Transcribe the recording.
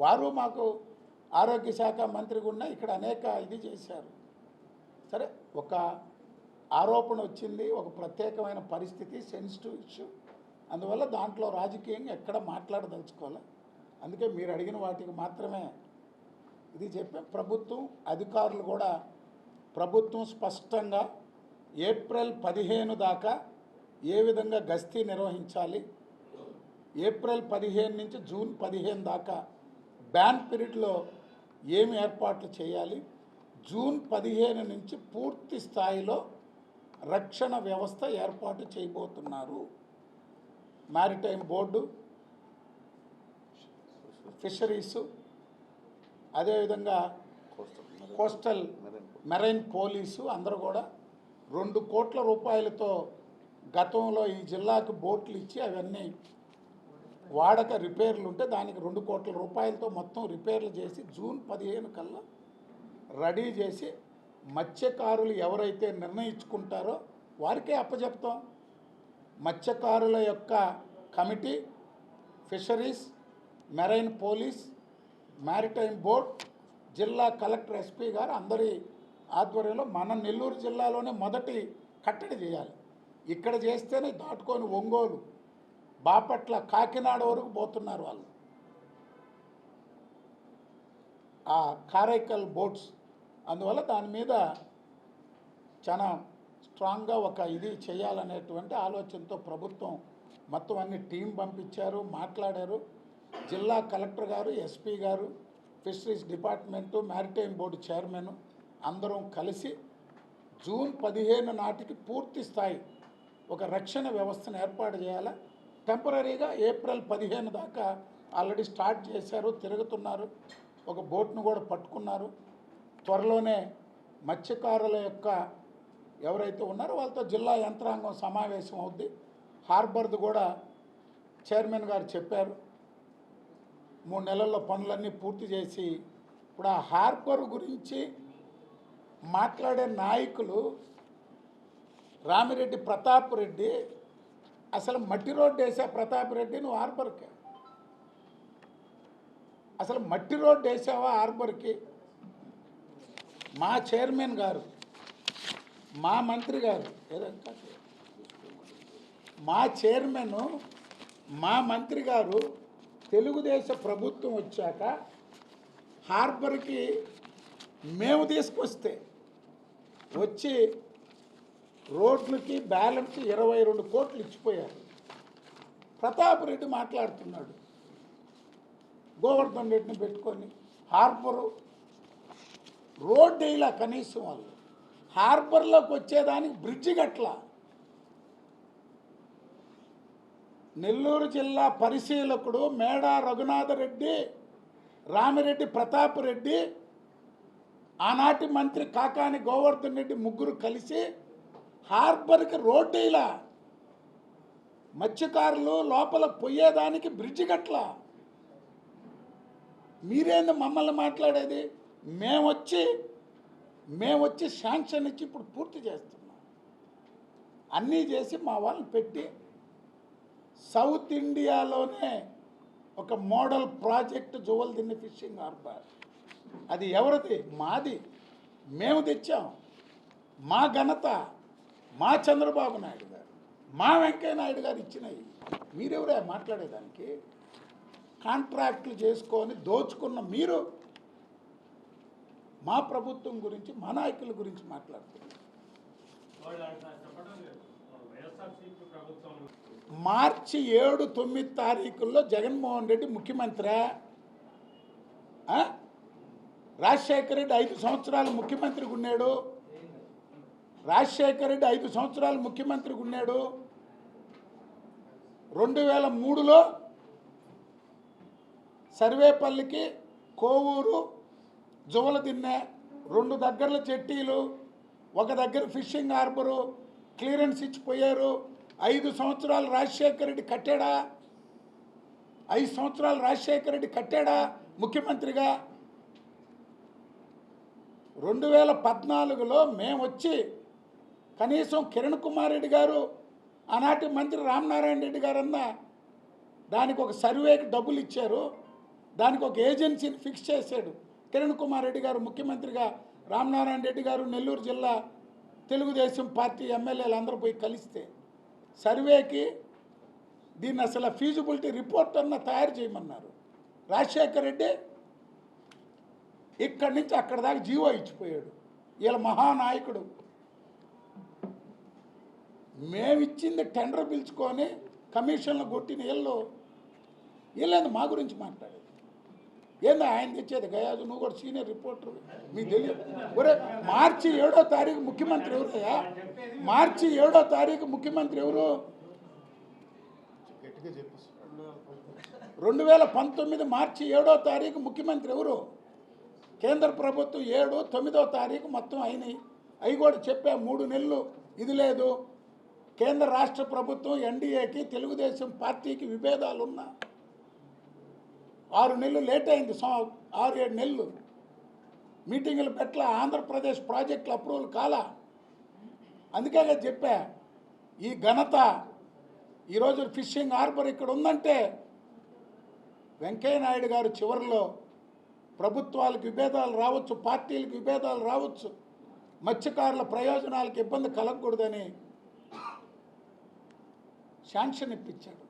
వారు మాకు ఆరోగ్య శాఖ మంత్రిగా ఉన్న ఇక్కడ అనేక ఇది చేశారు. సరే, ఒక ఆరోపణ వచ్చింది, ఒక ప్రత్యేకమైన పరిస్థితి, సెన్సిటివ్ ఇష్యూ, అందువల్ల దాంట్లో రాజకీయంగా ఎక్కడ మాట్లాడదలుచుకోవాలి. అందుకే మీరు అడిగిన వాటికి మాత్రమే ఇది చెప్పాం. ప్రభుత్వం అధికారులు కూడా ప్రభుత్వం స్పష్టంగా ఏప్రిల్ 15 దాకా ఏ విధంగా గస్తీ నిర్వహించాలి, ఏప్రిల్ 15 నుంచి జూన్ 15 దాకా బ్యాన్ పీరియడ్లో ఏమి ఏర్పాట్లు చేయాలి, జూన్ 15 నుంచి పూర్తి స్థాయిలో రక్షణ వ్యవస్థ ఏర్పాటు చేయబోతున్నారు. మ్యారిటైమ్ బోర్డు, ఫిషరీసు, అదేవిధంగా కోస్టల్ మెరైన్ పోలీసు అందరూ కూడా 2 కోట్ల రూపాయలతో గతంలో ఈ జిల్లాకు బోట్లు ఇచ్చి అవన్నీ వాడక రిపేర్లు ఉంటే దానికి 2 కోట్ల రూపాయలతో మొత్తం రిపేర్లు చేసి జూన్ 15 కల్లా రెడీ చేసి మత్స్యకారులు ఎవరైతే నిర్ణయించుకుంటారో వారికే అప్పచెప్తాం. మత్స్యకారుల యొక్క committee, fisheries, marine police, maritime board, జిల్లా కలెక్టర్, ఎస్పీ గారు అందరి ఆధ్వర్యంలో మన నెల్లూరు జిల్లాలోనే మొదటి కట్టడి చేయాలి. ఇక్కడ చేస్తేనే దాటుకొని ఒంగోలు, బాపట్ల, కాకినాడ వరకు పోతున్నారు వాళ్ళు. ఆ కారైకల్ బోట్స్, అందువల్ల దాని మీద చాలా స్ట్రాంగ్గా ఒక ఇది చేయాలనేటువంటి ఆలోచనతో ప్రభుత్వం మొత్తం అన్ని టీం పంపించారు, మాట్లాడారు. జిల్లా కలెక్టర్ గారు, ఎస్పీ గారు, fisheries department, maritime board chairman అందరం కలిసి జూన్ 15 నాటికి పూర్తి స్థాయి ఒక రక్షణ వ్యవస్థను ఏర్పాటు చేయాలి. టెంపరీగా ఏప్రిల్ 15 దాకా ఆల్రెడీ స్టార్ట్ చేశారు, తిరుగుతున్నారు, ఒక బోట్ను కూడా పట్టుకున్నారు. త్వరలోనే మత్స్యకారుల యొక్క ఎవరైతే ఉన్నారో వాళ్ళతో జిల్లా యంత్రాంగం సమావేశం అవుద్ది. హార్బర్ది కూడా చైర్మన్ గారు చెప్పారు 3 నెలల్లో పనులన్నీ పూర్తి చేసి. ఇప్పుడు ఆ హార్బర్ గురించి మాట్లాడే నాయకులు రామిరెడ్డి ప్రతాప్ రెడ్డి అసలు మట్టి రోడ్డు వేసా ప్రతాప్ రెడ్డి నువ్వు హార్బర్కి? అసలు మట్టి రోడ్డు వేసావా హార్బర్కి? మా చైర్మన్ గారు, మా మంత్రి గారు, మా చైర్మన్, మా మంత్రి గారు తెలుగుదేశ ప్రభుత్వం వచ్చాక హార్బర్కి మేము తీసుకొస్తే వచ్చి రోడ్లకి బ్యాలెన్స్ 22 కోట్లు ఇచ్చిపోయారు. ప్రతాప్ రెడ్డి మాట్లాడుతున్నాడు గోవర్ధన్ రెడ్డిని పెట్టుకొని హార్బరు రోడ్డు ఇలా కనీసం వాళ్ళు హార్బర్లోకి వచ్చేదానికి బ్రిడ్జి గట్ల. నెల్లూరు జిల్లా పరిశీలకుడు మేడా రఘునాథరెడ్డి, రామిరెడ్డి ప్రతాప్ రెడ్డి, ఆనాటి మంత్రి కాకాని గోవర్ధన్ రెడ్డి ముగ్గురు కలిసి హార్బర్కి రోడ్డు ఇలా మత్స్యకారులు లోపల పోయేదానికి బ్రిడ్జి గట్ల. మీరేంది మమ్మల్ని మాట్లాడేది? మేము వచ్చి శాంక్షన్ ఇచ్చి ఇప్పుడు పూర్తి చేస్తున్నాం. అన్నీ చేసి మా వాళ్ళని పెట్టి సౌత్ ఇండియాలోనే ఒక మోడల్ ప్రాజెక్ట్ జువల్దిన్నె ఫిషింగ్ హార్బర్. అది ఎవరిది? మాది. మేము తెచ్చాం. మా ఘనత, మా చంద్రబాబు నాయుడు గారు, మా వెంకయ్య నాయుడు గారు ఇచ్చినవి. మీరెవరే మాట్లాడేదానికి? కాంట్రాక్టులు చేసుకొని దోచుకున్న మీరు మా ప్రభుత్వం గురించి, మా నాయకుల గురించి మాట్లాడుతున్నారు. మార్చి 7, 9 తారీఖుల్లో జగన్మోహన్ రెడ్డి ముఖ్యమంత్రి, రాజశేఖర రెడ్డి 5 సంవత్సరాలు ముఖ్యమంత్రిగా ఉన్నాడు. రాజశేఖర రెడ్డి 5 సంవత్సరాలు ముఖ్యమంత్రిగా ఉన్నాడు. 2003లో సర్వేపల్లికి, కోవూరు, జువలదిన్నె 2 దగ్గరల చెట్టీలు, ఒక దగ్గర ఫిషింగ్ హార్బరు క్లియరెన్స్ ఇచ్చిపోయారు. 5 సంవత్సరాలు రాజశేఖర రెడ్డి కట్టాడా? 5 సంవత్సరాలు రాజశేఖర రెడ్డి కట్టాడా ముఖ్యమంత్రిగా? 2014లో మేము వచ్చి కనీసం కిరణ్ కుమార్ రెడ్డి గారు, ఆనాటి మంత్రి రామనారాయణ రెడ్డి గారు దానికి ఒక సర్వేకి డబ్బులు ఇచ్చారు. దానికి ఒక ఏజెన్సీని ఫిక్స్ చేశాడు. కిరణ్ కుమార్ రెడ్డి గారు ముఖ్యమంత్రిగా, రామనారాయణ రెడ్డి గారు నెల్లూరు జిల్లా తెలుగుదేశం పార్టీ ఎమ్మెల్యేలు అందరూ పోయి కలిస్తే సర్వేకి దీన్ని అసలు ఫీజిబిలిటీ రిపోర్ట్ అన్న తయారు చేయమన్నారు. రాజశేఖర్ రెడ్డి ఇక్కడి నుంచి అక్కడ దాకా జీవో ఇచ్చిపోయాడు. వీళ్ళ మహానాయకుడు మేమిచ్చింది టెండర్ పిలుచుకొని కమిషన్లు కొట్టిన వీళ్ళేంది మా గురించి మాట్లాడేది? ఏందా ఆయన తెచ్చేది? గయాజు, నువ్వు కూడా సీనియర్ రిపోర్టర్, మీకు తెలియదు. ఒరే, మార్చి 7వ తారీఖు ముఖ్యమంత్రి ఎవరయ్యా? మార్చి 7వ తారీఖు ముఖ్యమంత్రి ఎవరు? 2019 మార్చి 7వ తారీఖు ముఖ్యమంత్రి ఎవరు? కేంద్ర ప్రభుత్వం 7, 9వ తారీఖు మొత్తం అయినాయి. అవి కూడా చెప్పా, 3 నెలలు ఇది లేదు. కేంద్ర రాష్ట్ర ప్రభుత్వం ఎన్డీఏకి తెలుగుదేశం పార్టీకి విభేదాలున్నా 6 నెలలు లేట్ అయింది. 6-7 నెలలు మీటింగులు పెట్టల. ఆంధ్రప్రదేశ్ ప్రాజెక్టులు అప్రూవల్ కాలా. అందుకే చెప్పా, ఈ ఘనత ఈరోజు ఫిషింగ్ హార్బర్ ఇక్కడ ఉందంటే వెంకయ్య నాయుడు గారు చివరిలో ప్రభుత్వాలకు విభేదాలు రావచ్చు, పార్టీలకు విభేదాలు రావచ్చు, మత్స్యకారుల ప్రయోజనాలకు ఇబ్బంది కలగకూడదని శాంక్షన్ ఇప్పించాడు.